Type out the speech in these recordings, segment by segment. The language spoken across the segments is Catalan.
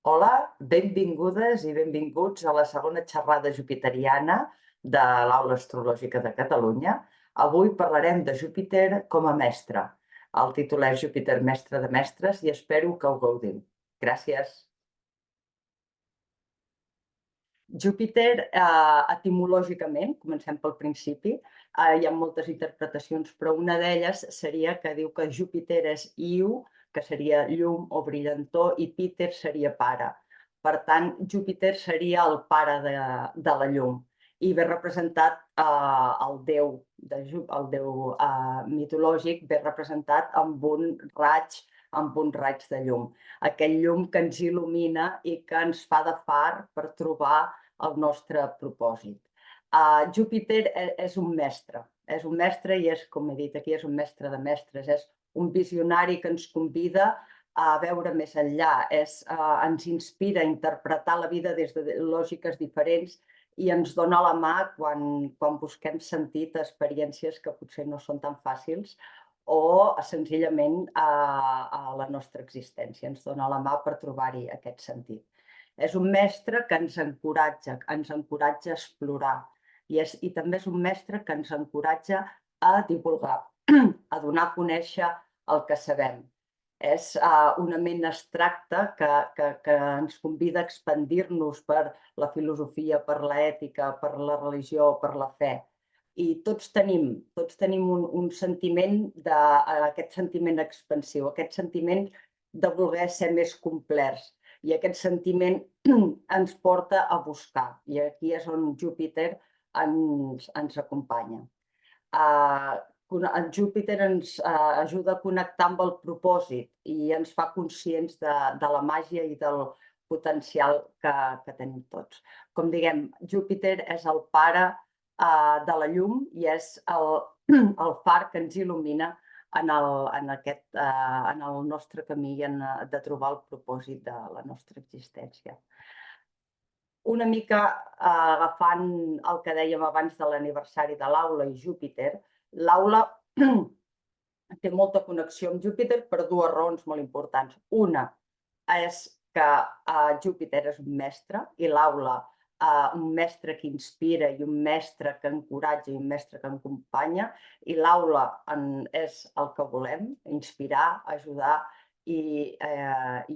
Hola, benvingudes i benvinguts a la segona xerrada jupiteriana de l'Aula Astrològica de Catalunya. Avui parlarem de Júpiter com a mestre. El títol és Júpiter, mestre de mestres, i espero que ho gaudiu. Gràcies. Júpiter, etimològicament, comencem pel principi, hi ha moltes interpretacions, però una d'elles seria que diu que Júpiter és Iu, que seria llum o brillantor, i Peter seria pare. Per tant, Júpiter seria el pare de la llum i ve representat el déu, el déu mitològic, ve representat amb un raig de llum. Aquell llum que ens il·lumina i que ens fa de far per trobar el nostre propòsit. Júpiter és un mestre i és, com he dit aquí, és un mestre de mestres, és un visionari que ens convida a veure més enllà, ens inspira a interpretar la vida des de lògiques diferents i ens dona la mà quan busquem sentit a experiències que potser no són tan fàcils o senzillament a la nostra existència. Ens dona la mà per trobar-hi aquest sentit. És un mestre que ens encoratja a explorar i també és un mestre que ens encoratja a divulgar, a donar a conèixer el que sabem. És una ment abstracta que ens convida a expandir-nos per la filosofia, per l'ètica, per la religió, per la fe. I tots tenim un sentiment, aquest sentiment expansiu, aquest sentiment de voler ser més complets. I aquest sentiment ens porta a buscar. I aquí és on Júpiter ens acompanya. El Júpiter ens ajuda a connectar amb el propòsit i ens fa conscients de la màgia i del potencial que tenim tots. Com diguem, Júpiter és el pare de la llum i és el far que ens il·lumina en el nostre camí de trobar el propòsit de la nostra existència. Una mica agafant el que dèiem abans de l'aniversari de l'Aula i Júpiter, l'Aula té molta connexió amb Júpiter per dues raons molt importants. Una és que Júpiter és un mestre i l'Aula un mestre que inspira i un mestre que encoratja i un mestre que acompanya, i l'Aula és el que volem, inspirar, ajudar i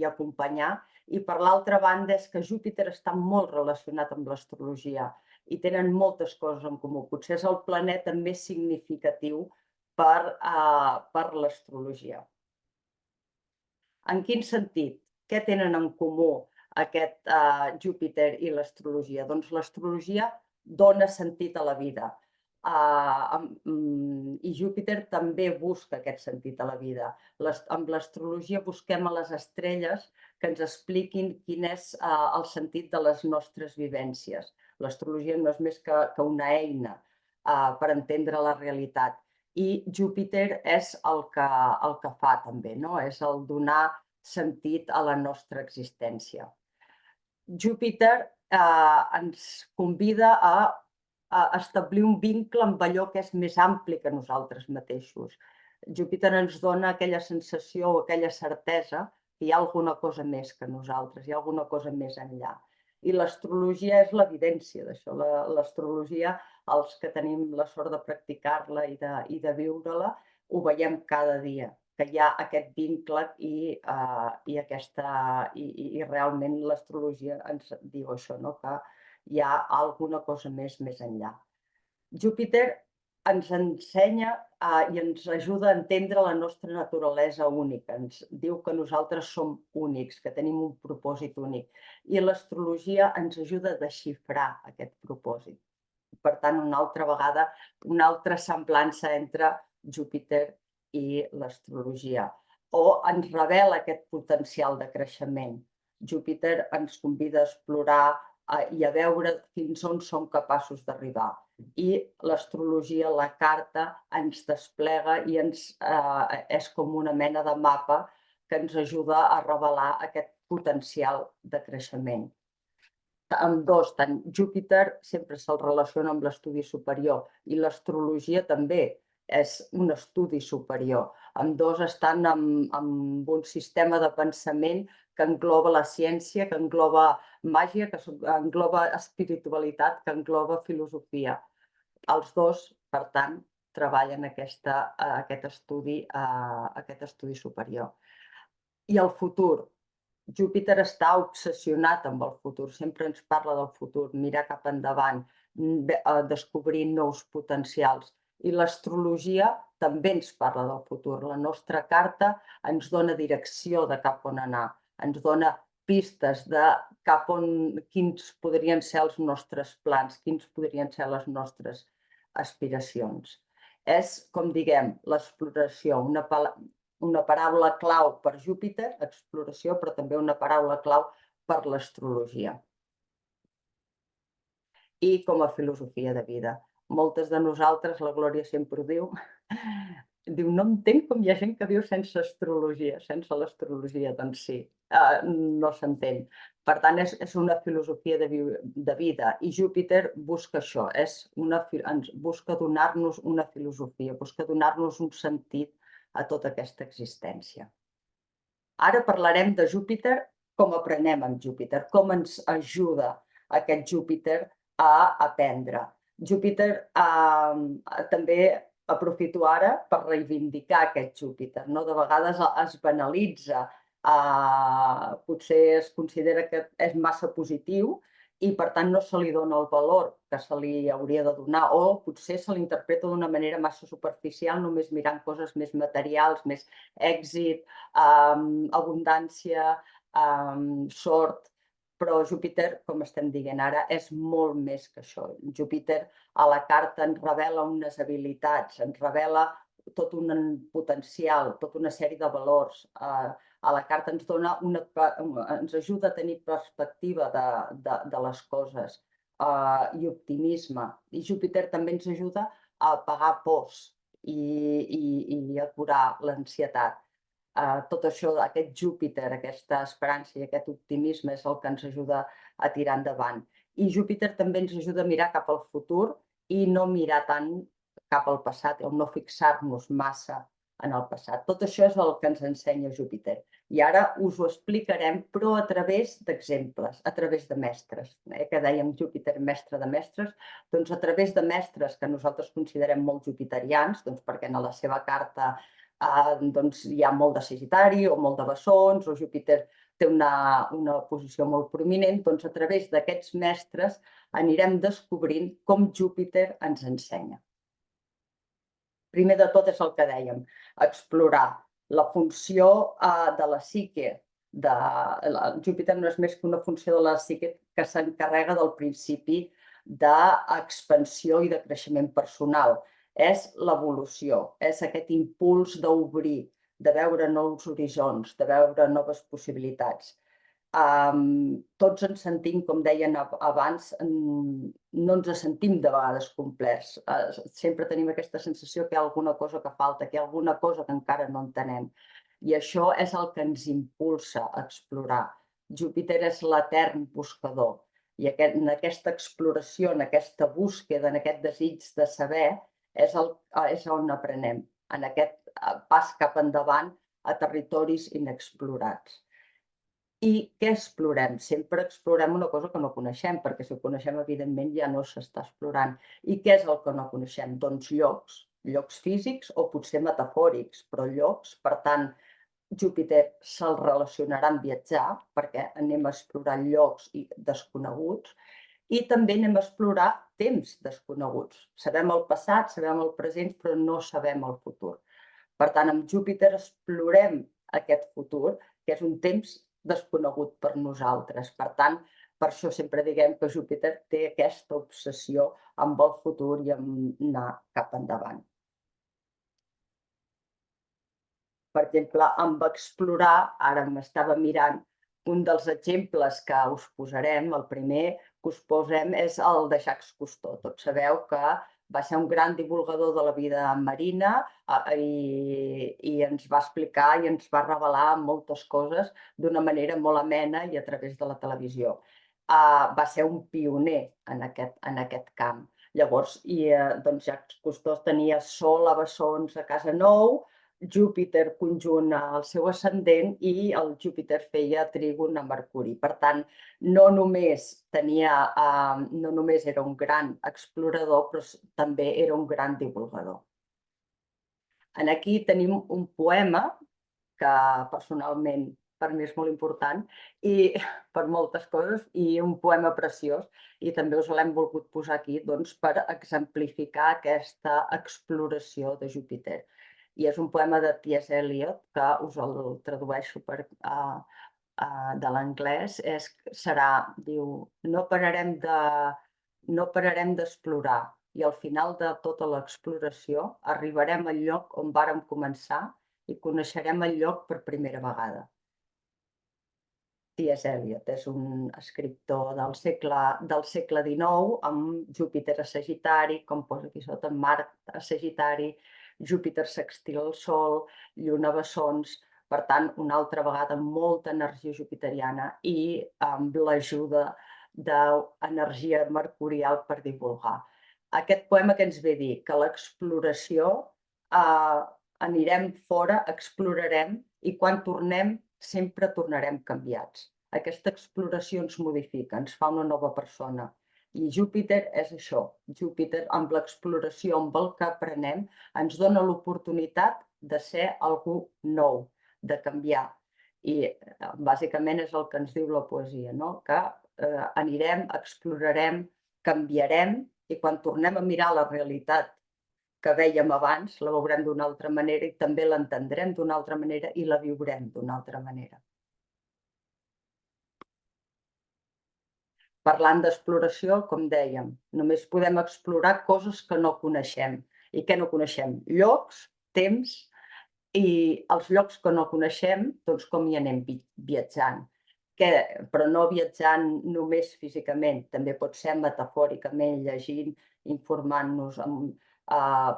acompanyar. I per l'altra banda és que Júpiter està molt relacionat amb l'astrologia i tenen moltes coses en comú. Potser és el planeta més significatiu per l'astrologia. En quin sentit? Què tenen en comú aquest Júpiter i l'astrologia? Doncs l'astrologia dona sentit a la vida. I Júpiter també busca aquest sentit a la vida. Amb l'astrologia busquem a les estrelles que ens expliquin quin és el sentit de les nostres vivències. L'astrologia no és més que una eina per entendre la realitat. I Júpiter és el que fa també, no? És el donar sentit a la nostra existència. Júpiter ens convida a establir un vincle amb allò que és més ampli que nosaltres mateixos. Júpiter ens dona aquella sensació o aquella certesa que hi ha alguna cosa més que nosaltres, hi ha alguna cosa més enllà. I l'astrologia és l'evidència d'això. L'astrologia, els que tenim la sort de practicar-la i de viure-la, ho veiem cada dia, que hi ha aquest vincle i realment l'astrologia ens diu això, no? Que hi ha alguna cosa més enllà. Júpiter ens ensenya i ens ajuda a entendre la nostra naturalesa única. Ens diu que nosaltres som únics, que tenim un propòsit únic. I l'astrologia ens ajuda a desxifrar aquest propòsit. Per tant, una altra vegada, una altra semblança entre Júpiter i l'astrologia. O ens revela aquest potencial de creixement. Júpiter ens convida a explorar i a veure fins on som capaços d'arribar. I l'astrologia, la carta, ens desplega i és com una mena de mapa que ens ajuda a revelar aquest potencial de creixement. Ambdós, tant Júpiter sempre se'l relaciona amb l'estudi superior i l'astrologia també. és un estudi superior. Ambdós estan amb un sistema de pensament que engloba la ciència, que engloba màgia, que engloba espiritualitat, que engloba filosofia. Els dos, per tant, treballen aquest estudi superior. I el futur. Júpiter està obsessionat amb el futur, sempre ens parla del futur, mirar cap endavant, descobrir nous potencials. I l'astrologia també ens parla del futur. La nostra carta ens dona direcció de cap on anar, ens dona pistes de quins podrien ser els nostres plans, quins podrien ser les nostres aspiracions. És, com diguem, l'exploració, una paraula clau per Júpiter, exploració, però també una paraula clau per l'astrologia. I com a filosofia de vida. Moltes de nosaltres, la Glòria sempre ho diu, no entenc com hi ha gent que viu sense astrologia, sense l'astrologia, doncs sí, no s'entén. Per tant, és una filosofia de vida i Júpiter busca això, busca donar-nos una filosofia, busca donar-nos un sentit a tota aquesta existència. Ara parlarem de Júpiter, com aprenem amb Júpiter, com ens ajuda aquest Júpiter a aprendre. Júpiter també aprofito ara per reivindicar aquest Júpiter. De vegades es banalitza, potser es considera que és massa positiu i per tant no se li dona el valor que se li hauria de donar o potser se l'interpreta d'una manera massa superficial, només mirant coses més materials, més èxit, abundància, sort, però Júpiter, com estem dient ara, és molt més que això. Júpiter a la carta ens revela unes habilitats, ens revela tot un potencial, tota una sèrie de valors. A la carta ens ajuda a tenir perspectiva de les coses i optimisme. I Júpiter també ens ajuda a apagar pors i a curar l'ansietat. Tot això, aquest Júpiter, aquesta esperança i aquest optimisme és el que ens ajuda a tirar endavant. I Júpiter també ens ajuda a mirar cap al futur i no mirar tant cap al passat, o no fixar-nos massa en el passat. Tot això és el que ens ensenya Júpiter. I ara us ho explicarem, però a través d'exemples, a través de mestres. Que dèiem Júpiter, mestre de mestres, doncs a través de mestres que nosaltres considerem molt jupiterians, doncs perquè en la seva carta doncs hi ha molt de Sagitari o molt de bessons, o Júpiter té una posició molt prominent, doncs a través d'aquests mestres anirem descobrint com Júpiter ens ensenya. Primer de tot és el que dèiem, explorar la funció de la psique. Júpiter no és més que una funció de la psique que s'encarrega del principi d'expansió i de creixement personal. És l'evolució, és aquest impuls d'obrir, de veure nous horitzons, de veure noves possibilitats. Tots ens sentim, com deien abans, no ens sentim de vegades complets. Sempre tenim aquesta sensació que hi ha alguna cosa que falta, que hi ha alguna cosa que encara no entenem. I això és el que ens impulsa a explorar. Júpiter és l'etern buscador. I en aquesta exploració, en aquesta búsqueda, en aquest desig de saber, és on aprenem, en aquest pas cap endavant a territoris inexplorats. I què explorem? Sempre explorem una cosa que no coneixem, perquè si ho coneixem, evidentment, ja no s'està explorant. I què és el que no coneixem? Doncs llocs físics o potser metafòrics, però llocs. Per tant, Júpiter se'l relacionarà amb viatjar, perquè anem a explorar llocs desconeguts, i també anem a explorar temps desconeguts. Sabem el passat, sabem el present, però no sabem el futur. Per tant, amb Júpiter explorem aquest futur, que és un temps desconegut per nosaltres. Per tant, per això sempre diguem que Júpiter té aquesta obsessió amb el futur i amb anar cap endavant. Per exemple, amb explorar, ara m'estava mirant, un dels exemples que us posarem, el primer que us posem és el de Jacques Cousteau. Tots sabeu que va ser un gran divulgador de la vida marina i ens va explicar i ens va revelar moltes coses d'una manera molt amena i a través de la televisió. Va ser un pioner en aquest camp. Llavors, Jacques Cousteau tenia Sol a bessons a casa nou, Júpiter conjunt al seu ascendent i el Júpiter feia trígon a Mercuri. Per tant, no només era un gran explorador, però també era un gran divulgador. Aquí tenim un poema que personalment per mi és molt important i per moltes coses, i un poema preciós, i també us l'hem volgut posar aquí per exemplificar aquesta exploració de Júpiter. I és un poema de T.S. Eliot, que us el tradueixo de l'anglès, diu: no pararem d'explorar, i al final de tota l'exploració arribarem al lloc on vàrem començar i coneixerem el lloc per primera vegada. T.S. Eliot és un escriptor del segle XIX, amb Júpiter a Sagitari, com posa aquí sota, Mart a Sagitari, Júpiter sextil al Sol, Lluna a bessons. Per tant, una altra vegada, molta energia jupiteriana i amb l'ajuda d'energia mercurial per divulgar. Aquest poema què ens ve a dir? Que l'exploració, anirem fora, explorarem, i quan tornem sempre tornarem canviats. Aquesta exploració ens modifica, ens fa una nova persona. I Júpiter és això. Júpiter, amb l'exploració, amb el que aprenem, ens dona l'oportunitat de ser algú nou, de canviar. I bàsicament és el que ens diu la poesia, no? Que anirem, explorarem, canviarem, i quan tornem a mirar la realitat que vèiem abans, la veurem d'una altra manera i també l'entendrem d'una altra manera i la viurem d'una altra manera. Parlant d'exploració, com dèiem, només podem explorar coses que no coneixem. I què no coneixem? Llocs, temps, i els llocs que no coneixem, doncs com hi anem viatjant. Però no viatjant només físicament, també pot ser metafòricament, llegint, informant-nos.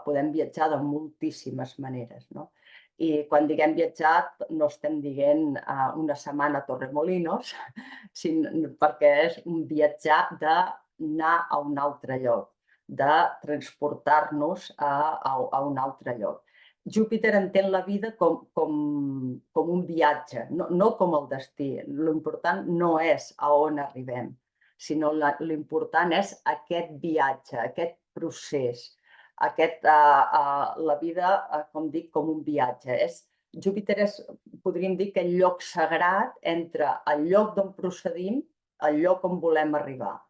Podem viatjar de moltíssimes maneres, no? I quan diguem viatjar no estem dient una setmana a Torremolinos, perquè és un viatjar d'anar a un altre lloc, de transportar-nos a un altre lloc. Júpiter entén la vida com un viatge, no com el destí. L'important no és a on arribem, sinó l'important és aquest viatge, aquest procés, la vida, com dic, com un viatge. Júpiter és, podríem dir, que el lloc sagrat entre el lloc d'on procedim, el lloc on volem arribar.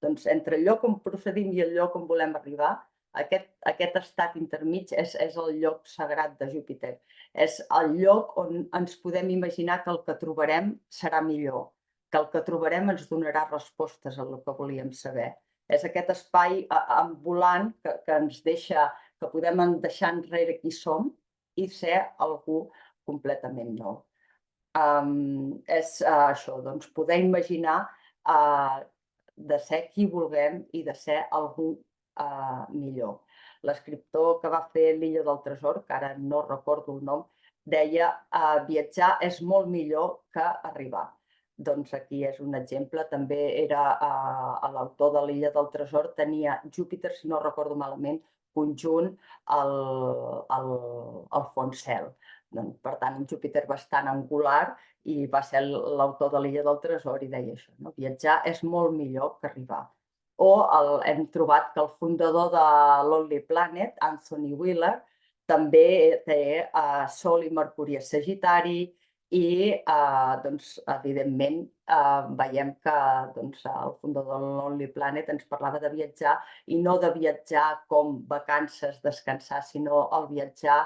Doncs entre el lloc on procedim i el lloc on volem arribar, aquest estat intermig és el lloc sagrat de Júpiter. És el lloc on ens podem imaginar que el que trobarem serà millor, que el que trobarem ens donarà respostes a el que volíem saber. És aquest espai ambulant que ens deixa, que podem deixar enrere qui som i ser algú completament nou. És això, doncs, poder imaginar de ser qui vulguem i de ser algú millor. L'escriptor que va fer l'Illa del Tresor, que ara no recordo el nom, deia: viatjar és molt millor que arribar. Doncs aquí és un exemple. També era l'autor de l'Illa del Tresor, tenia Júpiter, si no recordo malament, conjunt al fons cel. Per tant, un Júpiter bastant angular, i va ser l'autor de l'Illa del Tresor i deia això, no? Viatjar és molt millor que arribar. O hem trobat que el fundador de Lonely Planet, Anthony Wheeler, també té Sol i Mercuri a Sagitari, i evidentment veiem que el fundador de Lonely Planet ens parlava de viatjar, i no de viatjar com vacances, descansar, sinó el viatjar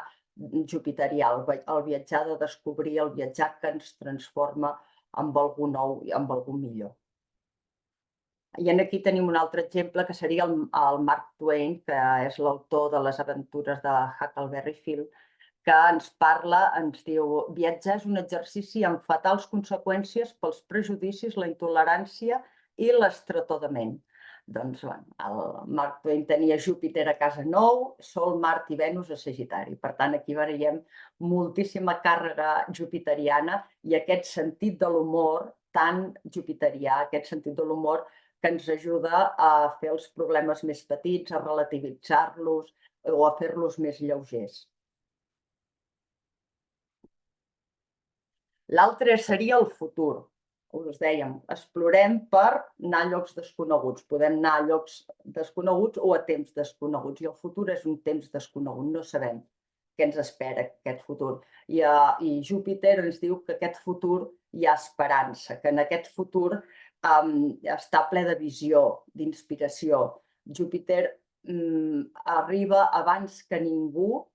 jupiterià, el viatjar de descobrir, el viatjar que ens transforma amb algú nou i amb algú millor. I aquí tenim un altre exemple, que seria el Mark Twain, que és l'autor de les aventures de Huckleberry Finn, que ens parla, ens diu: viatjar és un exercici amb fatals conseqüències pels prejudicis, la intolerància i l'estretor de ment. Doncs el Mark Twain tenia Júpiter a casa nou, Sol, Mart i Venus a Sagitari. Per tant, aquí veiem moltíssima càrrega jupiteriana i aquest sentit de l'humor tan jupiterià, aquest sentit de l'humor que ens ajuda a fer els problemes més petits, a relativitzar-los o a fer-los més lleugers. L'altre seria el futur. Us dèiem, explorem per anar a llocs desconeguts. Podem anar a llocs desconeguts o a temps desconeguts. I el futur és un temps desconegut. No sabem què ens espera aquest futur. I Júpiter ens diu que aquest futur hi ha esperança, que en aquest futur està ple de visió, d'inspiració. Júpiter arriba abans que ningú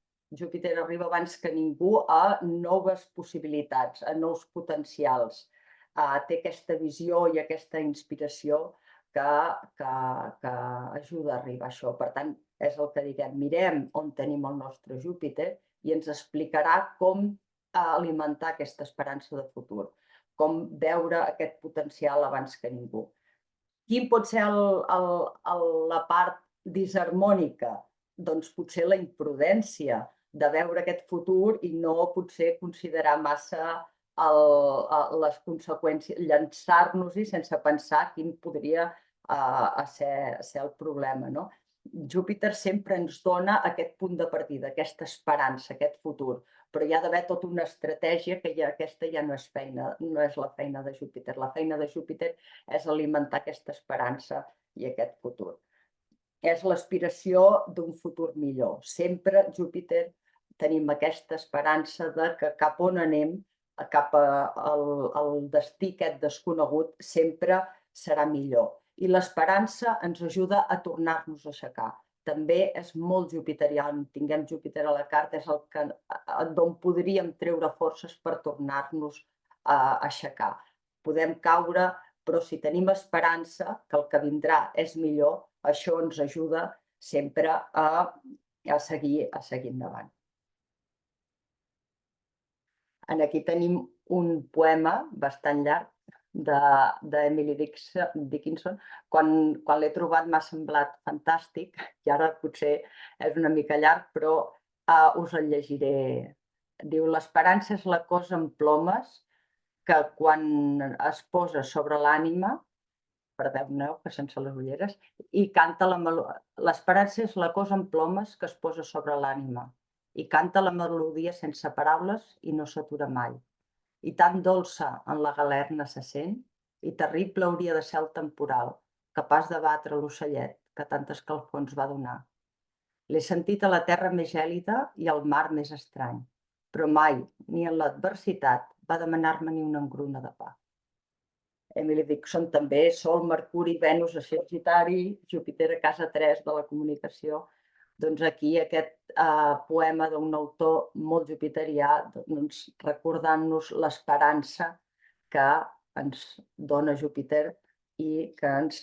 a noves possibilitats, a nous potencials. Té aquesta visió i aquesta inspiració que ajuda a arribar a això. Per tant, és el que diguem, mirem on tenim el nostre Júpiter i ens explicarà com alimentar aquesta esperança de futur, com veure aquest potencial abans que ningú. Quin pot ser la part disharmònica? Doncs potser la imprudència de veure aquest futur i no potser considerar massa les conseqüències, llançar-nos-hi sense pensar quin podria ser el problema, no? Júpiter sempre ens dona aquest punt de partida, aquesta esperança, aquest futur, però hi ha d'haver tota una estratègia que aquesta ja no és la feina de Júpiter. La feina de Júpiter és alimentar aquesta esperança i aquest futur. És l'aspiració d'un futur millor. Sempre Júpiter tenim aquesta esperança de que cap on anem, cap al destí aquest desconegut, sempre serà millor. I l'esperança ens ajuda a tornar-nos a aixecar. També és molt jupiterià, tinguem Júpiter a la carta, és d'on podríem treure forces per tornar-nos a aixecar. Podem caure, però si tenim esperança que el que vindrà és millor, això ens ajuda sempre a seguir endavant. Aquí tenim un poema bastant llarg d'Emily Dickinson. Quan l'he trobat m'ha semblat fantàstic i ara potser és una mica llarg, però us el llegiré. Diu: l'esperança és la cosa amb plomes que quan es posa sobre l'ànima, perdoneu que sense les ulleres, i canta la melodia. L'esperança és la cosa amb plomes que es posa sobre l'ànima i canta la melodia sense paraules i no s'atura mai. I tan dolça en la galerna se sent, i terrible hauria de ser el temporal, capaç de batre l'ocellet que tantes escalfons va donar. L'he sentit a la terra més gèlida i al mar més estrany, però mai, ni en l'adversitat, va demanar-me ni una engruna de pa. Emily Dickinson també, Sol, Mercuri, Venus a Sagitari, Júpiter a casa 3 de la comunicació. Doncs aquí aquest poema d'un autor molt jupiterià, recordant-nos l'esperança que ens dona Júpiter i que ens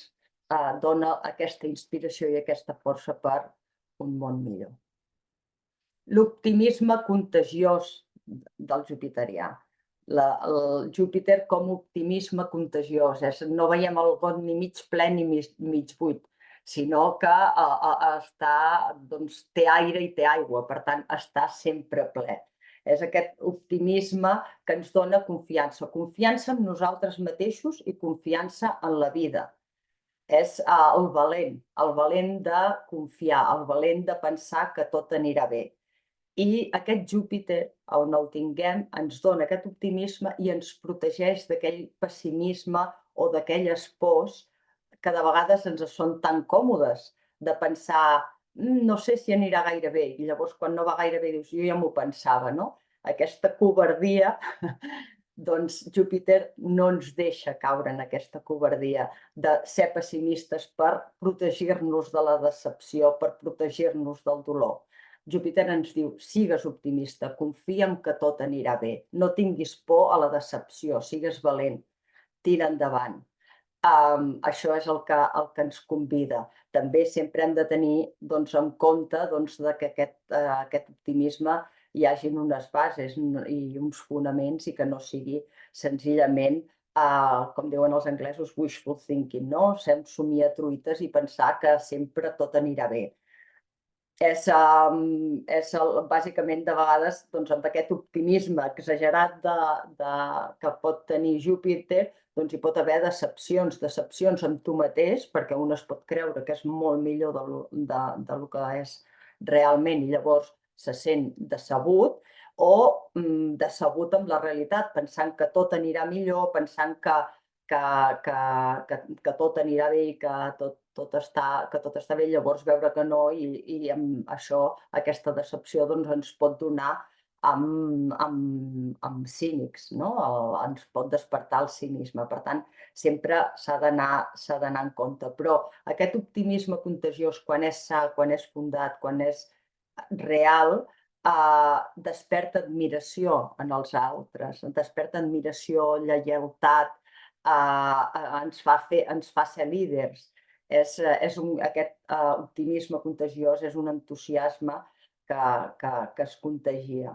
dona aquesta inspiració i aquesta força per un món millor. L'optimisme contagiós del jupiterià. El Júpiter com optimisme contagiós. No veiem el got ni mig ple ni mig buit, sinó que té aire i té aigua, per tant, està sempre ple. És aquest optimisme que ens dona confiança. Confiança en nosaltres mateixos i confiança en la vida. És el valent de confiar, el valent de pensar que tot anirà bé. I aquest Júpiter, on el tinguem, ens dona aquest optimisme i ens protegeix d'aquell pessimisme o d'aquelles pors que de vegades ens són tan còmodes de pensar no sé si anirà gaire bé, i llavors quan no va gaire bé dius jo ja m'ho pensava, no? Aquesta covardia, doncs Júpiter no ens deixa caure en aquesta covardia de ser pessimistes per protegir-nos de la decepció, per protegir-nos del dolor. Júpiter ens diu, sigues optimista, confia en que tot anirà bé, no tinguis por a la decepció, sigues valent, tira endavant. Això és el que ens convida. També sempre hem de tenir en compte que aquest optimisme hi hagin unes bases i uns fonaments i que no sigui senzillament, com diuen els anglesos, wishful thinking, no? Ser un somiatruites i pensar que sempre tot anirà bé. És bàsicament de vegades amb aquest optimisme exagerat que pot tenir Júpiter, doncs hi pot haver decepcions amb tu mateix, perquè un es pot creure que és molt millor del que és realment i llavors se sent decebut, o decebut amb la realitat, pensant que tot anirà millor, pensant que tot anirà bé i que tot està bé, llavors veure que no, i amb això, aquesta decepció doncs, ens pot donar amb cínics, no? Ens pot despertar el cinisme. Per tant, sempre s'ha d'anar en compte. Però aquest optimisme contagiós, quan és sa, quan és fundat, quan és real, desperta admiració en els altres, desperta admiració, lleialtat, ens fa ser líders. Aquest optimisme contagiós és un entusiasme que es contagia.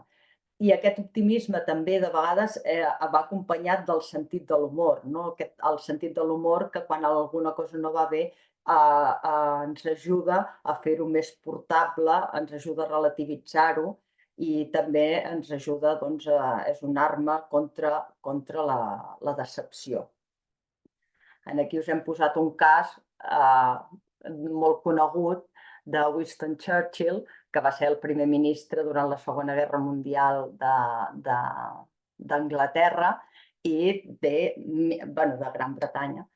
I aquest optimisme també de vegades va acompanyat del sentit de l'humor, no? El sentit de l'humor que quan alguna cosa no va bé ens ajuda a fer-ho més portable, ens ajuda a relativitzar-ho i també ens ajuda, doncs, és una arma contra la decepció. Aquí us hem posat un cas molt conegut de Winston Churchill, que va ser el primer ministre durant la Segona Guerra Mundial d'Anglaterra i de Gran Bretanya.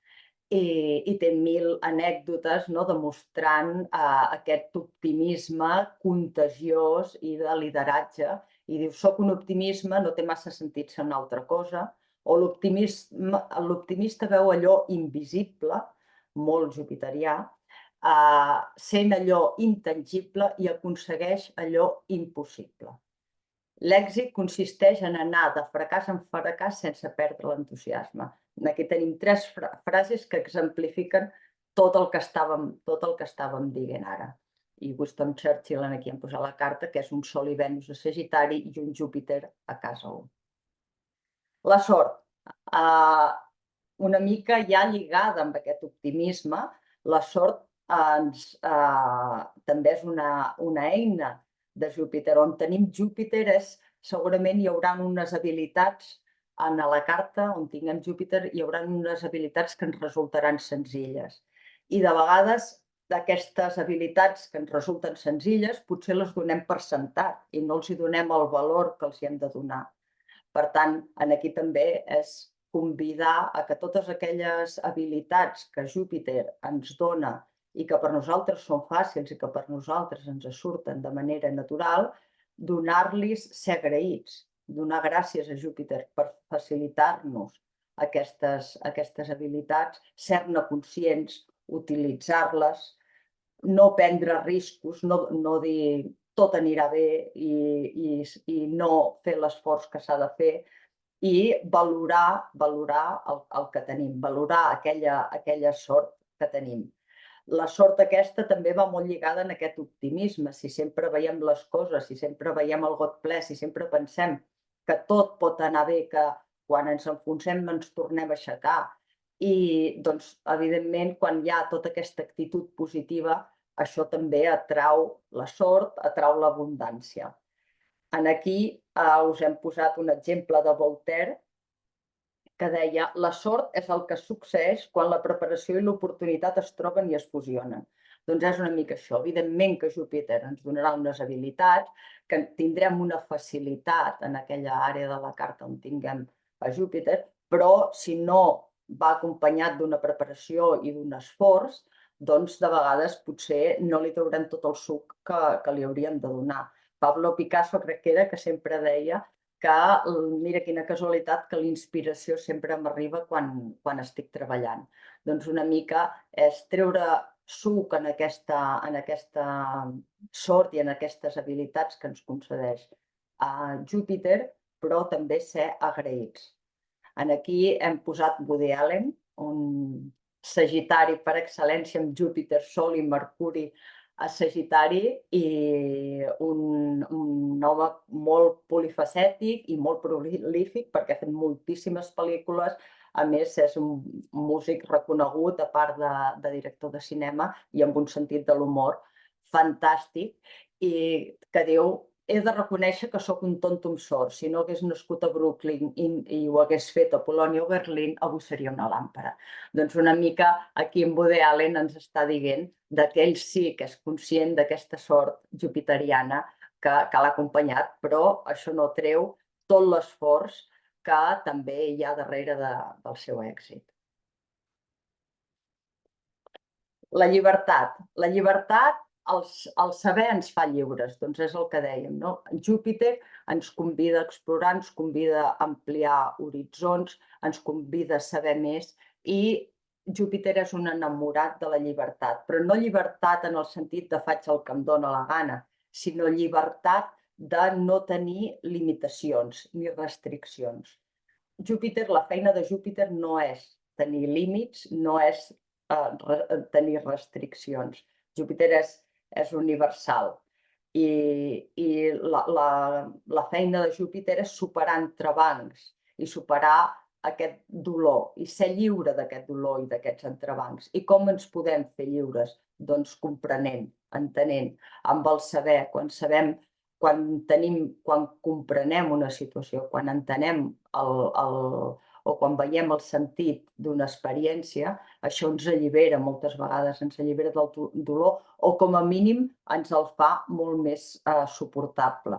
I té 1000 anècdotes, no, demostrant aquest optimisme contagiós i de lideratge. I diu, soc un optimisme, no té massa sentit ser una altra cosa, o l'optimista veu allò invisible, molt jupiterià, sent allò intangible i aconsegueix allò impossible. L'èxit consisteix en anar de fracàs en fracàs sense perdre l'entusiasme. Aquí tenim 3 frases que exemplifiquen tot el que estàvem dient ara. I Winston Churchill aquí hem posat la carta, que és un Sol i Venus a Sagitari i un Júpiter a casa 1. La sort, una mica ja lligada amb aquest optimisme, la sort també és una eina de Júpiter. On tenim Júpiter segurament hi haurà unes habilitats a la carta, on tinguem Júpiter, hi haurà unes habilitats que ens resultaran senzilles. I de vegades d'aquestes habilitats que ens resulten senzilles potser les donem per sentat i no els hi donem el valor que els hi hem de donar. Per tant, aquí també és convidar a que totes aquelles habilitats que Júpiter ens dona i que per nosaltres són fàcils i que per nosaltres ens surten de manera natural, donar-los, ser agraïts, donar gràcies a Júpiter per facilitar-nos aquestes habilitats, ser-ne conscients, utilitzar-les, no prendre riscos, no dir tot anirà bé i no fer l'esforç que s'ha de fer, i valorar el que tenim, valorar aquella sort que tenim. La sort aquesta també va molt lligada en aquest optimisme. Si sempre veiem les coses, si sempre veiem el got ple, si sempre pensem que tot pot anar bé, que quan ens enfonsem ens tornem a aixecar. I, doncs, evidentment, quan hi ha tota aquesta actitud positiva, això també atrau la sort, atrau l'abundància. Aquí us hem posat un exemple de Voltaire, que deia, la sort és el que succeeix quan la preparació i l'oportunitat es troben i es fusionen. Doncs és una mica això. Evidentment que Júpiter ens donarà unes habilitats, que tindrem una facilitat en aquella àrea de la carta on tinguem a Júpiter, però si no va acompanyat d'una preparació i d'un esforç, doncs de vegades potser no li traurem tot el suc que li hauríem de donar. Pablo Picasso crec que era que sempre deia que mira quina casualitat que la inspiració sempre m'arriba quan estic treballant. Doncs una mica és treure suc en aquesta sort i en aquestes habilitats que ens concedeix Júpiter, però també ser agraïts. Aquí hem posat Woody Allen, un sagitari per excel·lència amb Júpiter, Sol i Mercuri a Sagitari, i un home molt polifacètic i molt prolífic perquè ha fet moltíssimes pel·lícules. A més, és un músic reconegut, a part de director de cinema, i amb un sentit de l'humor fantàstic, i que diu he de reconèixer que sóc un tonto amb sort. Si no hagués nascut a Brooklyn i ho hagués fet a Polònia o Berlín, avui seria una làmpara. Doncs una mica aquí en Woody Allen ens està dient que ell sí que és conscient d'aquesta sort jupiteriana que l'ha acompanyat, però això no treu tot l'esforç que també hi ha darrere del seu èxit. La llibertat. La llibertat, el saber ens fa lliures, doncs és el que dèiem, no? Júpiter ens convida a explorar, ens convida a ampliar horitzons, ens convida a saber més i Júpiter és un enamorat de la llibertat, però no llibertat en el sentit de faig el que em dóna la gana, sinó llibertat de no tenir limitacions ni restriccions. Júpiter, la feina de Júpiter no és tenir límits, no és tenir restriccions. Júpiter és universal i la feina de Júpiter és superar entrebancs i superar aquest dolor i ser lliure d'aquest dolor i d'aquests entrebancs. I com ens podem fer lliures? Doncs comprenent, entenent, amb el saber, quan comprenem una situació, quan entenem o quan veiem el sentit d'una experiència, això ens allibera moltes vegades, ens allibera del dolor o com a mínim ens el fa molt més suportable.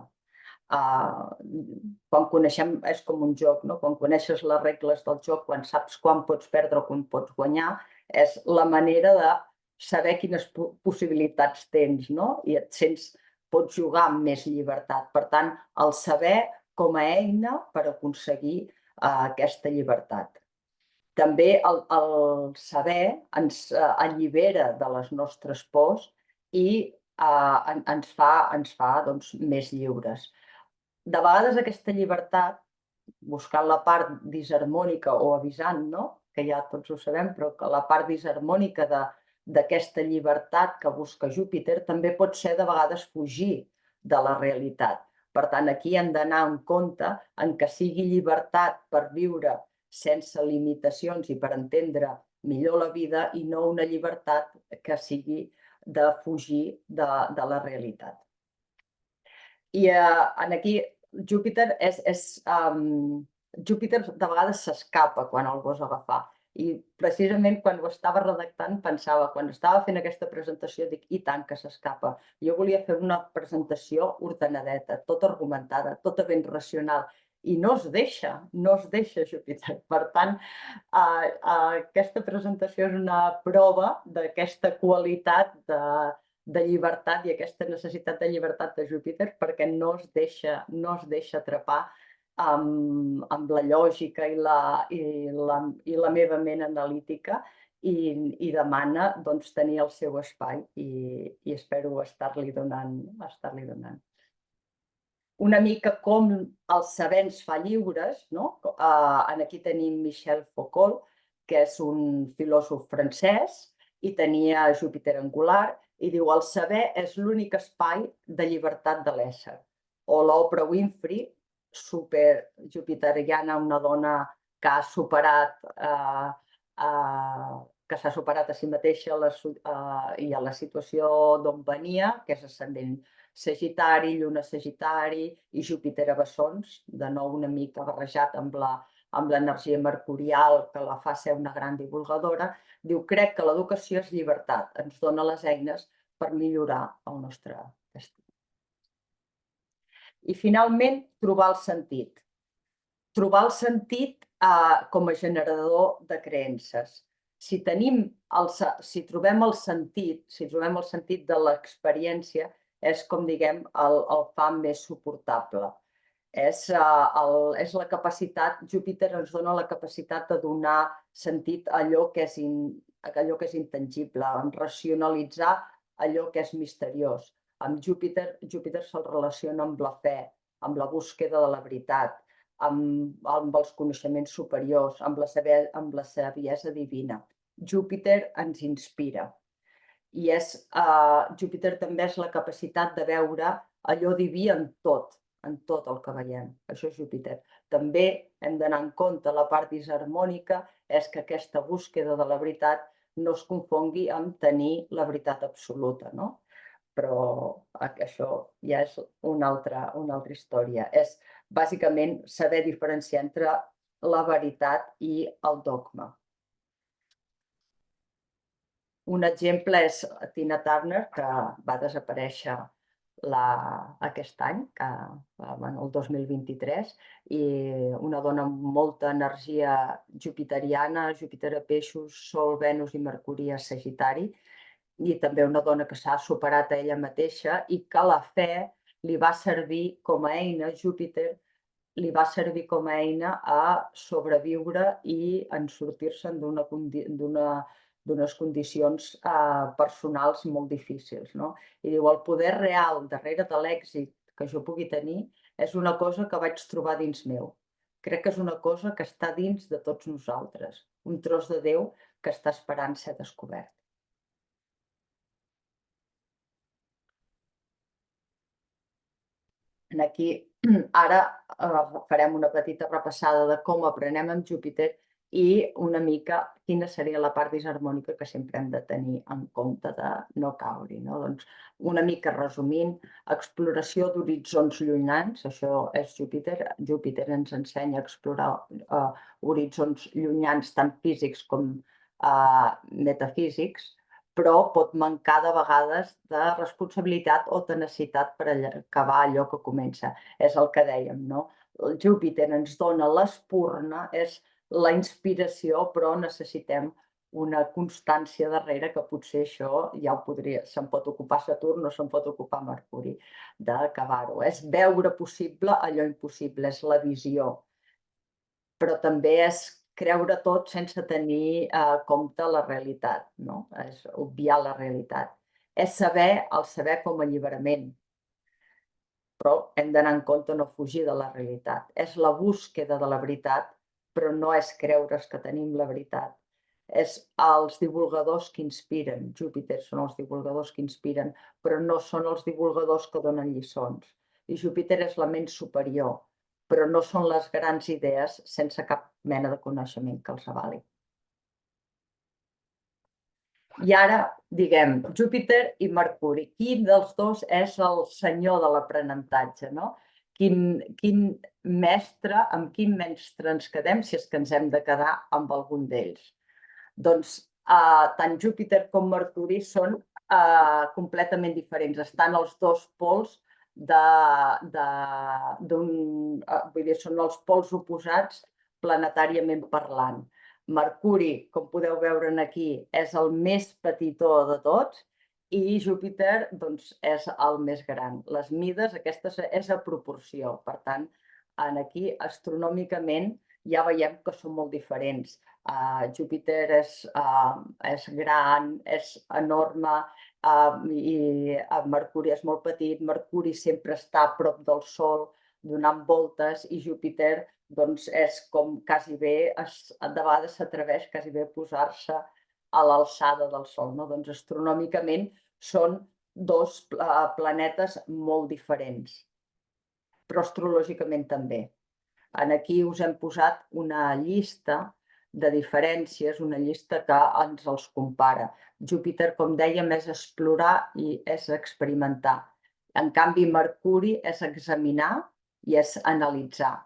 Quan coneixem, és com un joc, no? Quan coneixes les regles del joc, quan saps quan pots perdre o quan pots guanyar, és la manera de saber quines possibilitats tens, no? I et sents, pots jugar amb més llibertat. Per tant, el saber com a eina per aconseguir aquesta llibertat. També el saber ens allibera de les nostres pors i ens fa doncs, més lliures. De vegades aquesta llibertat, buscant la part disharmònica o avisant, no? Que ja tots ho sabem, però que la part disharmònica d'aquesta llibertat que busca Júpiter també pot ser de vegades fugir de la realitat. Per tant, aquí hem d'anar en compte en que sigui llibertat per viure sense limitacions i per entendre millor la vida i no una llibertat que sigui de fugir de la realitat. I aquí Júpiter Júpiter de vegades s'escapa quan el vols agafar. I precisament quan ho estava redactant pensava, quan estava fent aquesta presentació, dic, i tant que s'escapa. Jo volia fer una presentació ordenadeta, tota argumentada, tota ben racional, i no es deixa Júpiter. Per tant, aquesta presentació és una prova d'aquesta qualitat de llibertat i aquesta necessitat de llibertat de Júpiter perquè no es deixa atrapar amb la lògica i la meva ment analítica i demana doncs, tenir el seu espai i espero estar-li donant. Una mica com el saber ens fa lliures, no? Aquí tenim Michel Foucault, que és un filòsof francès i tenia Júpiter angular i diu el saber és l'únic espai de llibertat de l'ésser. O l'Oprah Winfrey, super jupiteriana, una dona que ha superat a si mateixa i a la situació d'on venia, que és ascendent Sagitari, Lluna Sagitari i Júpiter a Bessons, de nou una mica barrejat amb l'energia mercurial que la fa ser una gran divulgadora, diu, crec que l'educació és llibertat, ens dona les eines per millorar el nostre destí. I finalment, trobar el sentit. Trobar el sentit com a generador de creences. Si trobem el sentit de l'experiència, és com diguem el fa més suportable. És la capacitat, Júpiter ens dona la capacitat de donar sentit a allò que és intangible, en racionalitzar allò que és misteriós. Amb Júpiter se'l relaciona amb la fe, amb la búsqueda de la veritat, amb els coneixements superiors, amb la saviesa divina. Júpiter ens inspira. I Júpiter també és la capacitat de veure allò diví en tot el que veiem. Això és Júpiter. També hem d'anar en compte la part disharmònica, és que aquesta búsqueda de la veritat no es confongui amb tenir la veritat absoluta, no? però això ja és una altra història. És bàsicament saber diferenciar entre la veritat i el dogma. Un exemple és Tina Turner, que va desaparèixer aquest any, el 2023, i una dona amb molta energia jupiteriana, Júpiter a Peixos, Sol, Venus i Mercuri a Sagitari, i també una dona que s'ha superat a ella mateixa i que la fe li va servir com a eina, Júpiter li va servir com a eina a sobreviure i en sortir-se'n d'unes condicions personals molt difícils. No? I diu, el poder real darrere de l'èxit que jo pugui tenir és una cosa que vaig trobar dins meu. Crec que és una cosa que està dins de tots nosaltres, un tros de Déu que està esperant ser descobert. Aquí ara farem una petita repassada de com aprenem amb Júpiter i una mica quina seria la part disharmònica que sempre hem de tenir en compte de no caure. No? Doncs una mica resumint, exploració d'horitzons llunyans, això és Júpiter. Júpiter ens ensenya a explorar horitzons llunyans tant físics com metafísics, però pot mancar de vegades de responsabilitat o tenacitat per acabar allò que comença. És el que dèiem, no? El Júpiter ens dona l'espurna, és la inspiració, però necessitem una constància darrere que potser això ja se'n pot ocupar Saturn o se'n pot ocupar Mercuri, d'acabar-ho. És veure possible allò impossible, és la visió. Però també és creure tot sense tenir en compte la realitat, no? És obviar la realitat. És el saber com a alliberament, però hem d'anar en compte no fugir de la realitat. És la búsqueda de la veritat, però no és creure's que tenim la veritat. És els divulgadors que inspiren. Júpiter són els divulgadors que inspiren, però no són els divulgadors que donen lliçons. I Júpiter és la ment superior, però no són les grans idees sense cap mena de coneixement que els avali. I ara, diguem, Júpiter i Mercuri. Quin dels dos és el senyor de l'aprenentatge, no? Quin mestre, amb quin mestre ens quedem si és que ens hem de quedar amb algun d'ells? Doncs tant Júpiter com Mercuri són completament diferents. Estan els dos pols vull dir, són els pols oposats planetàriament parlant. Mercuri, com podeu veure aquí, és el més petitó de tots i Júpiter doncs, és el més gran. Les mides, aquestes és a proporció. Per tant, aquí astronòmicament ja veiem que són molt diferents. Júpiter és gran, és enorme, i Mercuri és molt petit. Mercuri sempre està a prop del Sol donant voltes i Júpiter doncs, és com quasi bé, de vegades s'atreveix quasi bé a posar-se a l'alçada del Sol. No? Doncs astronòmicament són dos planetes molt diferents, però astrològicament també. Aquí us hem posat una llista de diferències, una llista que ens els compara. Júpiter, com dèiem, és explorar i és experimentar. En canvi, Mercuri és examinar i és analitzar.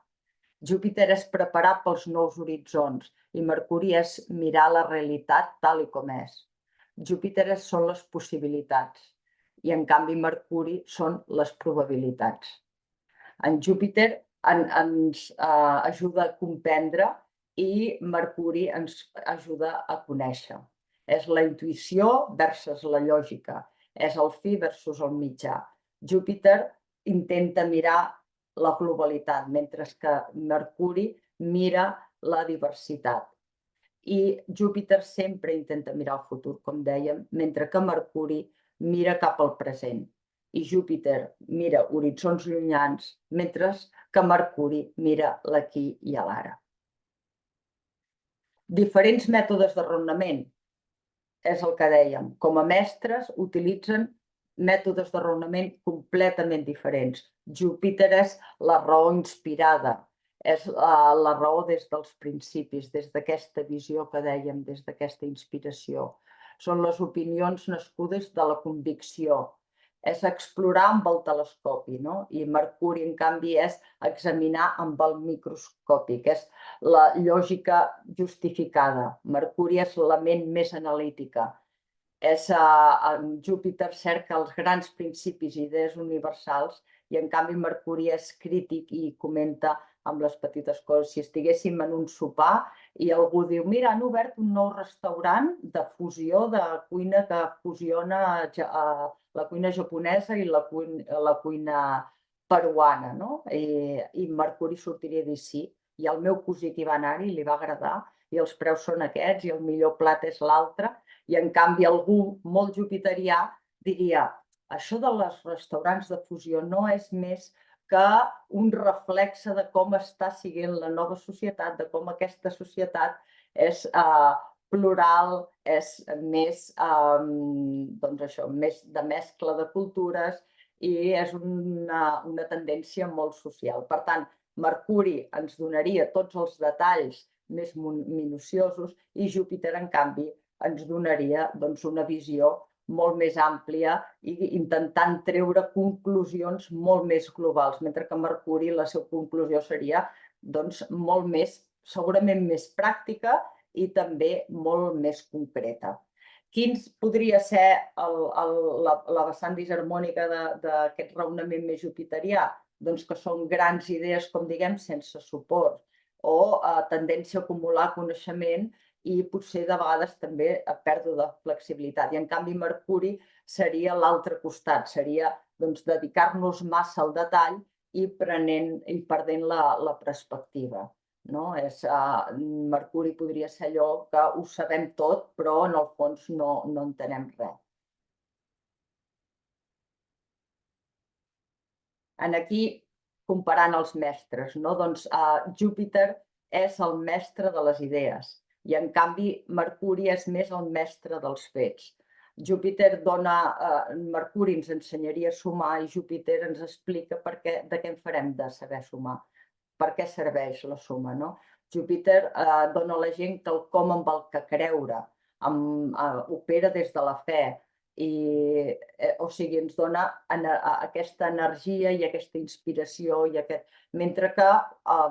Júpiter és preparar pels nous horitzons i Mercuri és mirar la realitat tal com és. Júpiter són les possibilitats i, en canvi, Mercuri són les probabilitats. En Júpiter ens ajuda a comprendre i Mercuri ens ajuda a conèixer. És la intuïció versus la lògica, és el fi versus el mitjà. Júpiter intenta mirar la globalitat, mentre que Mercuri mira la diversitat. I Júpiter sempre intenta mirar el futur, com dèiem, mentre que Mercuri mira cap al present. I Júpiter mira horitzons llunyans, mentre que Mercuri mira l'aquí i l'ara. Diferents mètodes de raonament, és el que dèiem. Com a mestres utilitzen mètodes de raonament completament diferents. Júpiter és la raó inspirada, és la raó des dels principis, des d'aquesta visió que dèiem, des d'aquesta inspiració. Són les opinions nascudes de la convicció és explorar amb el telescopi, no? I Mercuri, en canvi, és examinar amb el microscopi, que és la lògica justificada. Mercuri és la ment més analítica. Júpiter cerca els grans principis i idees universals i, en canvi, Mercuri és crític i comenta amb les petites coses. Si estiguéssim en un sopar i algú diu, mira, han obert un nou restaurant de fusió de cuina que fusiona la cuina japonesa i la cuina peruana, no? I Mercuri sortiria a dir sí, i el meu cosí que hi va anar-hi li va agradar, i els preus són aquests, i el millor plat és l'altre, i en canvi algú molt jupiterià diria, això dels restaurants de fusió no és més que un reflexe de com està siguent la nova societat, de com aquesta societat és plural, és més, doncs això, més de mescla de cultures i és una tendència molt social. Per tant, Mercuri ens donaria tots els detalls més minuciosos i Júpiter, en canvi, ens donaria doncs, una visió molt més àmplia i intentant treure conclusions molt més globals, mentre que Mercuri la seva conclusió seria doncs, molt més, segurament més pràctica i també molt més concreta. Quins podria ser la vessant disharmònica d'aquest raonament més jupiterià? Doncs que són grans idees, com diguem, sense suport o tendència a acumular coneixement i potser de vegades també a pèrdua de flexibilitat. I en canvi Mercuri seria l'altre costat, seria doncs, dedicar-nos massa al detall i perdent la perspectiva. No? Mercuri podria ser allò que ho sabem tot, però en el fons no entenem res. Aquí comparant els mestres, no? Doncs Júpiter és el mestre de les idees i en canvi Mercuri és més el mestre dels fets. Mercuri ens ensenyaria a sumar i Júpiter ens explica de què en farem de saber sumar, per què serveix la suma, no? Júpiter dona a la gent quelcom amb el que creure, opera des de la fe, o sigui, ens dona aquesta energia i aquesta inspiració mentre que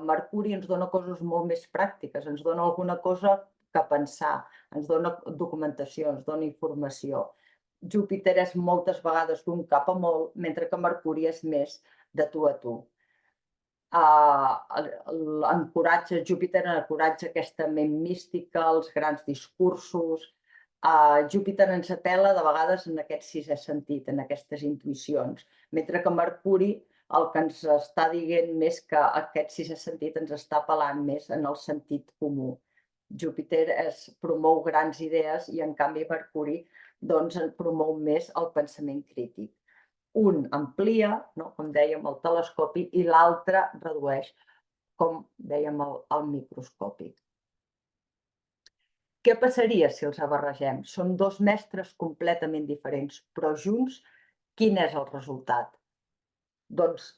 Mercuri ens dona coses molt més pràctiques, ens dona alguna cosa que pensar, ens dona documentació, ens dona informació. Júpiter és moltes vegades d'un cap a molt, mentre que Mercuri és més de tu a tu. Júpiter encoratja aquesta ment mística, els grans discursos. Júpiter ens apel·la de vegades en aquest sisè sentit, en aquestes intuïcions, mentre que Mercuri el que ens està dient més que aquest sisè sentit ens està apel·lant més en el sentit comú. Júpiter promou grans idees i en canvi Mercuri doncs, promou més el pensament crític. Un amplia, no? Com dèiem, el telescopi i l'altre redueix, com dèiem, el microscopi. Què passaria si els barregem? Són dos mestres completament diferents, però junts, quin és el resultat? Doncs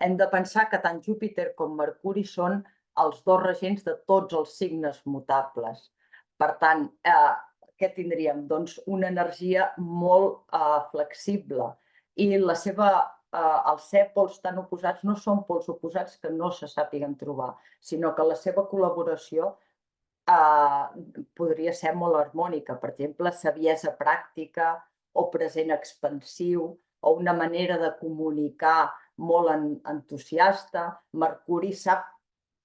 hem de pensar que tant Júpiter com Mercuri són els dos regents de tots els signes mutables. Per tant, què tindríem? Doncs una energia molt flexible i els ser pols tan oposats no són pols oposats que no se sàpiguen trobar, sinó que la seva col·laboració podria ser molt harmònica. Per exemple, saviesa pràctica o present expansiu o una manera de comunicar molt entusiasta. Mercuri sap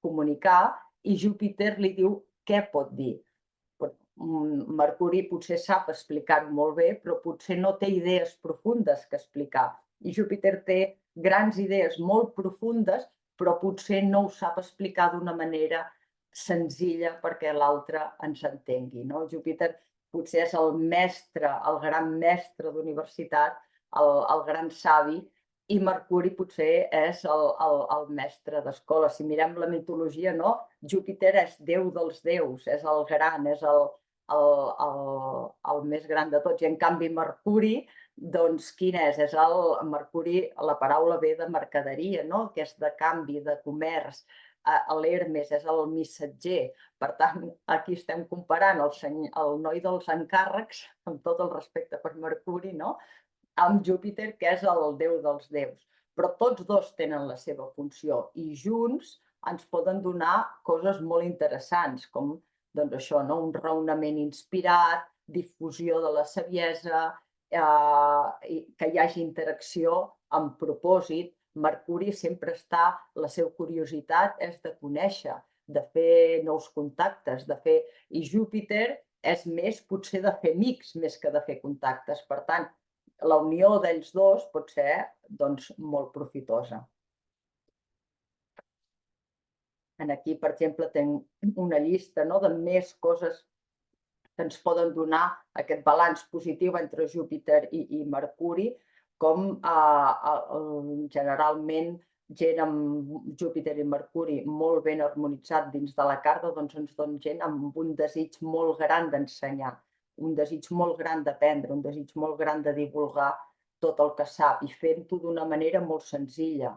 comunicar i Júpiter li diu què pot dir. Mercuri potser sap explicar-ho molt bé, però potser no té idees profundes que explicar. I Júpiter té grans idees molt profundes, però potser no ho sap explicar d'una manera senzilla perquè l'altre ens entengui. No? Júpiter potser és el mestre, el gran mestre d'universitat, el gran savi, i Mercuri potser és el mestre d'escola. Si mirem la mitologia, no? Júpiter és déu dels déus, és el gran, és el més gran de tots. I en canvi Mercuri, doncs quin és? Mercuri, la paraula ve de mercaderia, no? Que és de canvi, de comerç. L'Hermes és el missatger. Per tant, aquí estem comparant el noi dels encàrrecs, amb tot el respecte per Mercuri, no? amb Júpiter, que és el déu dels déus. Però tots dos tenen la seva funció i junts ens poden donar coses molt interessants, com doncs això, no? Un raonament inspirat, difusió de la saviesa, que hi hagi interacció amb propòsit. Mercuri sempre està, la seva curiositat és de conèixer, de fer nous contactes, i Júpiter és més potser de fer amics més que de fer contactes. Per tant, la unió d'ells dos pot ser doncs, molt profitosa. Aquí, per exemple, tinc una llista, no?, de més coses que ens poden donar aquest balanç positiu entre Júpiter i Mercuri, com generalment gent amb Júpiter i Mercuri molt ben harmonitzat dins de la carta, doncs ens dona gent amb un desig molt gran d'ensenyar, un desig molt gran d'aprendre, un desig molt gran de divulgar tot el que sap i fent-ho d'una manera molt senzilla.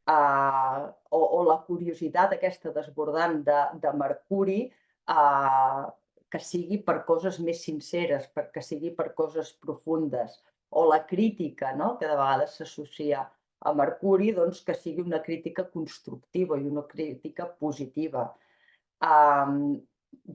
O la curiositat aquesta desbordant de Mercuri, que sigui per coses més sinceres, que sigui per coses profundes, o la crítica, no?, que de vegades s'associa a Mercuri, doncs que sigui una crítica constructiva i una crítica positiva.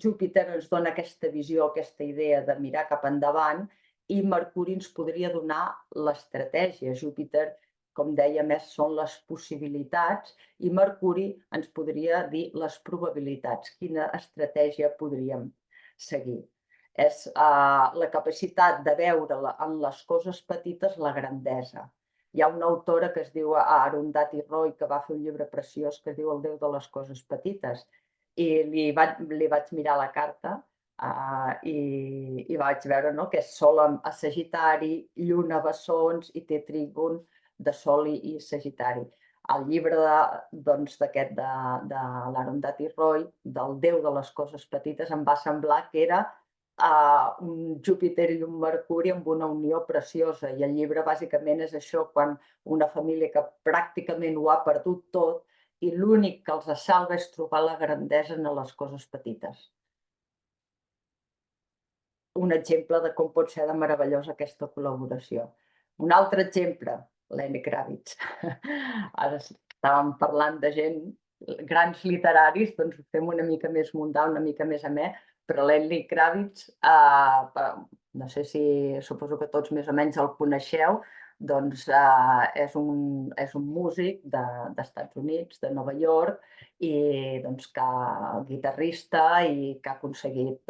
Júpiter ens dona aquesta visió, aquesta idea de mirar cap endavant, i Mercuri ens podria donar l'estratègia. Júpiter, com deia, més són les possibilitats, i Mercuri ens podria dir les probabilitats, quina estratègia podríem seguir. És la capacitat de veure en les coses petites la grandesa. Hi ha una autora que es diu Arundhati Roy, que va fer un llibre preciós que es diu El Déu de les coses petites, i li vaig mirar la carta i vaig veure, no?, que és Sol a Sagitari, Lluna a Bessons i té trígon de Sol i Sagitari. El llibre d'aquest de l'Arundhati Roy, del Déu de les coses petites, em va semblar que era un Júpiter i un Mercuri amb una unió preciosa, i el llibre bàsicament és això, quan una família que pràcticament ho ha perdut tot i l'únic que els salva és trobar la grandesa en les coses petites. Un exemple de com pot ser de meravellosa aquesta col·laboració. Un altre exemple, Lenny Kravitz. Ara estàvem parlant de gent, grans literaris, doncs ho fem una mica més mundà, una mica més amè, però Lenny Kravitz, no sé si, suposo que tots més o menys el coneixeu, doncs és un músic d'Estats Units, de Nova York, i doncs guitarrista i que ha aconseguit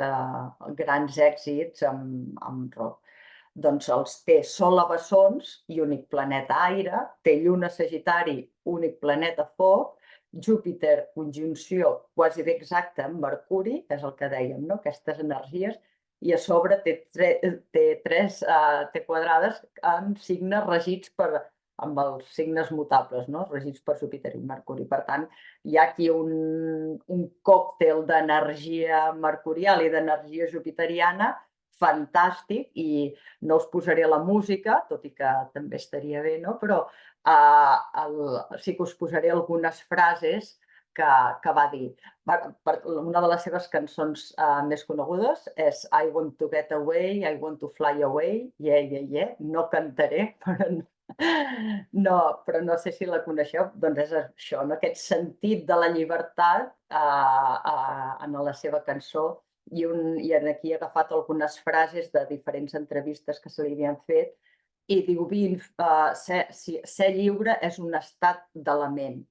grans èxits amb rock. Doncs els té Sol a Bessons i únic planeta aire, té Lluna a Sagitari, únic planeta foc, Júpiter, conjunció quasi bé exacta amb Mercuri, que és el que dèiem, no?, aquestes energies, i a sobre té quadrades amb signes regits amb els signes mutables, no?, regits per Júpiter i Mercuri. Per tant, hi ha aquí un còctel d'energia mercurial i d'energia jupiteriana fantàstic, i no us posaré la música, tot i que també estaria bé, no?, però sí que us posaré algunes frases que va dir. Una de les seves cançons més conegudes és I want to get away, I want to fly away, yeah, yeah, yeah. No cantaré, però no sé si la coneixeu. Doncs és això, no?, aquest sentit de la llibertat en la seva cançó, i aquí he agafat algunes frases de diferents entrevistes que se li havien fet, i diu, ser lliure és un estat de la ment.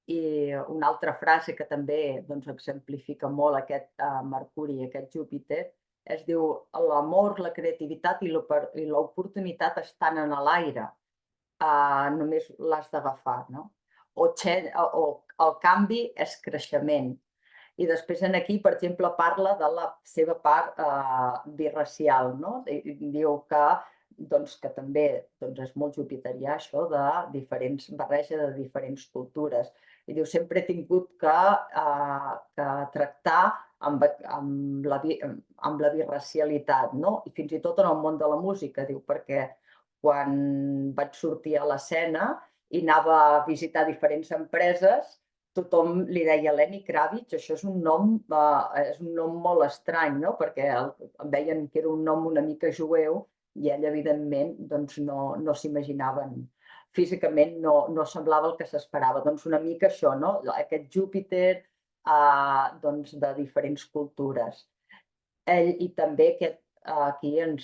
I una altra frase que també exemplifica molt aquest Mercuri i aquest Júpiter diu: l'amor, la creativitat i l'oportunitat estan en l'aire, només l'has d'agafar, no? O el canvi és creixement. I després aquí, per exemple, parla de la seva part birracial, no? Diu que també és molt jupiterià, això de barreja de diferents cultures. I diu, sempre he tingut que tractar amb la birracialitat, no? I fins i tot en el món de la música, diu, perquè quan vaig sortir a l'escena i anava a visitar diferents empreses, tothom li deia Lenny Kravitz. Això és un nom molt estrany, no?, perquè veien que era un nom una mica jueu, I ell, evidentment, doncs no s'imaginaven, físicament no semblava el que s'esperava. Doncs una mica això, no? Aquest Júpiter doncs de diferents cultures. Ell, i també aquí amb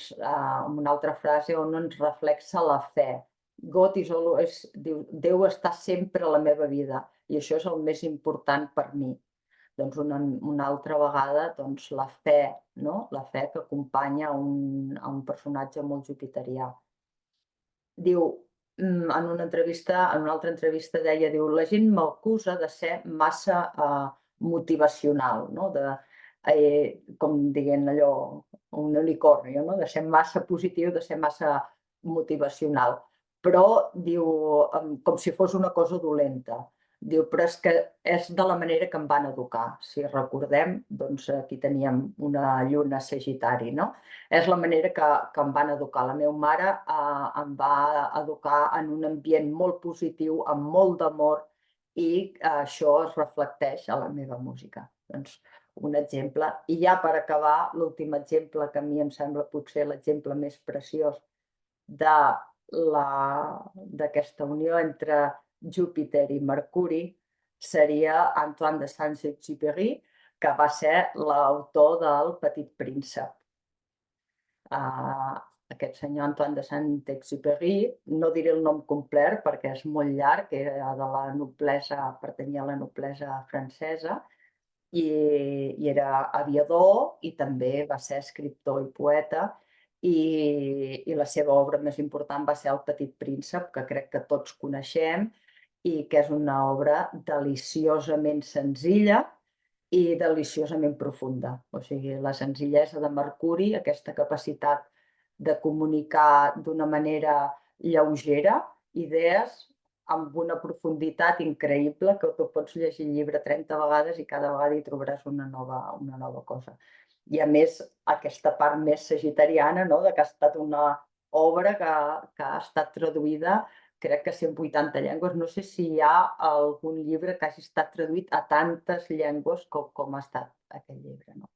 una altra frase on ens reflexa la fe. God is always, diu, Déu està sempre a la meva vida i això és el més important per mi. Doncs una altra vegada, doncs la fe, no? La fe que acompanya a un personatge molt jupiterià. Diu, en una altra entrevista deia, diu, la gent m'acusa de ser massa motivacional, no? Com dient allò, un unicorni, no? De ser massa positiu, de ser massa motivacional. Però, diu, com si fos una cosa dolenta. Diu, però és que és de la manera que em van educar. Si recordem, doncs aquí teníem una lluna sagitari, no? És la manera que em van educar. La meva mare em va educar en un ambient molt positiu, amb molt d'amor, i això es reflecteix a la meva música. Doncs un exemple. I ja per acabar, l'últim exemple, que a mi em sembla potser l'exemple més preciós d'aquesta unió entre Júpiter i Mercuri, seria Antoine de Saint-Exupéry, que va ser l'autor del Petit Príncep. Aquest senyor Antoine de Saint-Exupéry, no diré el nom complet perquè és molt llarg, era de la noblesa, pertanyia a la noblesa francesa, i era aviador i també va ser escriptor i poeta, i la seva obra més important va ser El Petit Príncep, que crec que tots coneixem, i que és una obra deliciosament senzilla i deliciosament profunda. O sigui, la senzillesa de Mercuri, aquesta capacitat de comunicar d'una manera lleugera idees amb una profunditat increïble, que tu pots llegir el llibre 30 vegades i cada vegada hi trobaràs una nova cosa. I a més, aquesta part més sagitariana, no? De que ha estat una obra que ha estat traduïda, crec que 180 llengües. No sé si hi ha algun llibre que hagi estat traduït a tantes llengües com ha estat aquest llibre, no?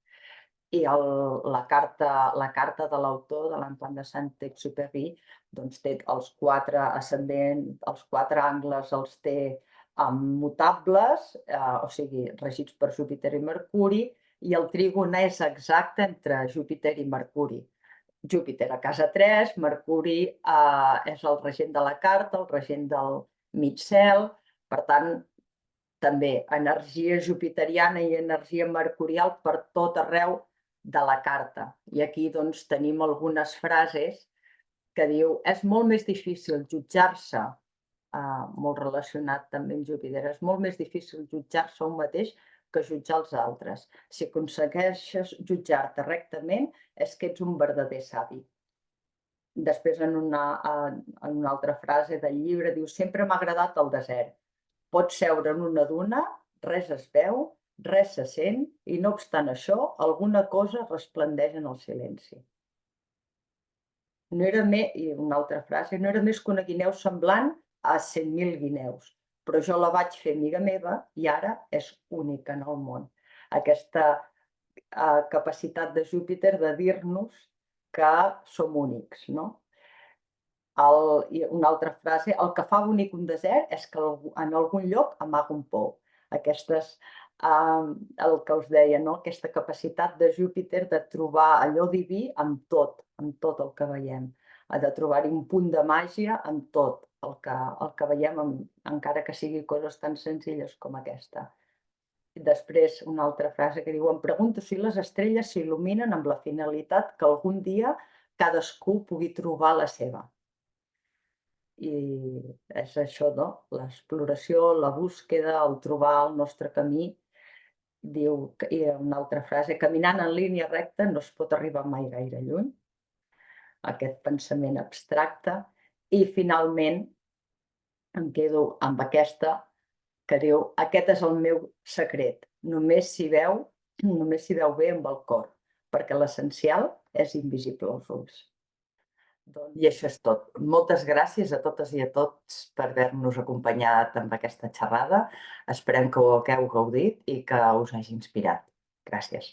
I la carta de l'autor, de l'Antoine de Saint-Exupéry, doncs té els 4 ascendents, els 4 angles els té mutables, o sigui, regits per Júpiter i Mercuri, i el trígon és exacte entre Júpiter i Mercuri. Júpiter a casa 3, Mercuri és el regent de la carta, el regent del mig cel, per tant, també energia jupiteriana i energia mercurial per tot arreu de la carta. I aquí doncs tenim algunes frases que diu, és molt més difícil jutjar-se, molt relacionat també amb Júpiter, és molt més difícil jutjar-se un mateix que jutjar els altres. Si aconsegueixes jutjar-te rectament, és que ets un verdader savi. Després, en una altra frase del llibre, diu, sempre m'ha agradat el desert. Pots seure en una duna, res es veu, res se sent, i no obstant això, alguna cosa resplendeix en el silenci. No era més, i una altra frase, no era més que una guineu semblant a 100.000 guineus, però jo la vaig fer amiga meva i ara és única en el món. Aquesta capacitat de Júpiter de dir-nos que som únics, no? I una altra frase, el que fa bonic un desert és que en algun lloc amaga un pou. Aquestes, el que us deia, no? Aquesta capacitat de Júpiter de trobar allò diví amb tot el que veiem. De trobar-hi un punt de màgia en tot el que veiem, encara que sigui coses tan senzilles com aquesta. I després, una altra frase que diu, em pregunto si les estrelles s'il·luminen amb la finalitat que algun dia cadascú pugui trobar la seva. I és això, no? L'exploració, la búsqueda, el trobar el nostre camí. Diu, i una altra frase, caminant en línia recta no es pot arribar mai gaire lluny. Aquest pensament abstracte. I finalment em quedo amb aquesta que diu, aquest és el meu secret. Només s'hi veu bé amb el cor, perquè l'essencial és invisible als ulls. I això és tot. Moltes gràcies a totes i a tots per haver-nos acompanyat amb aquesta xerrada. Esperem que ho hagueu gaudit i que us hagi inspirat. Gràcies.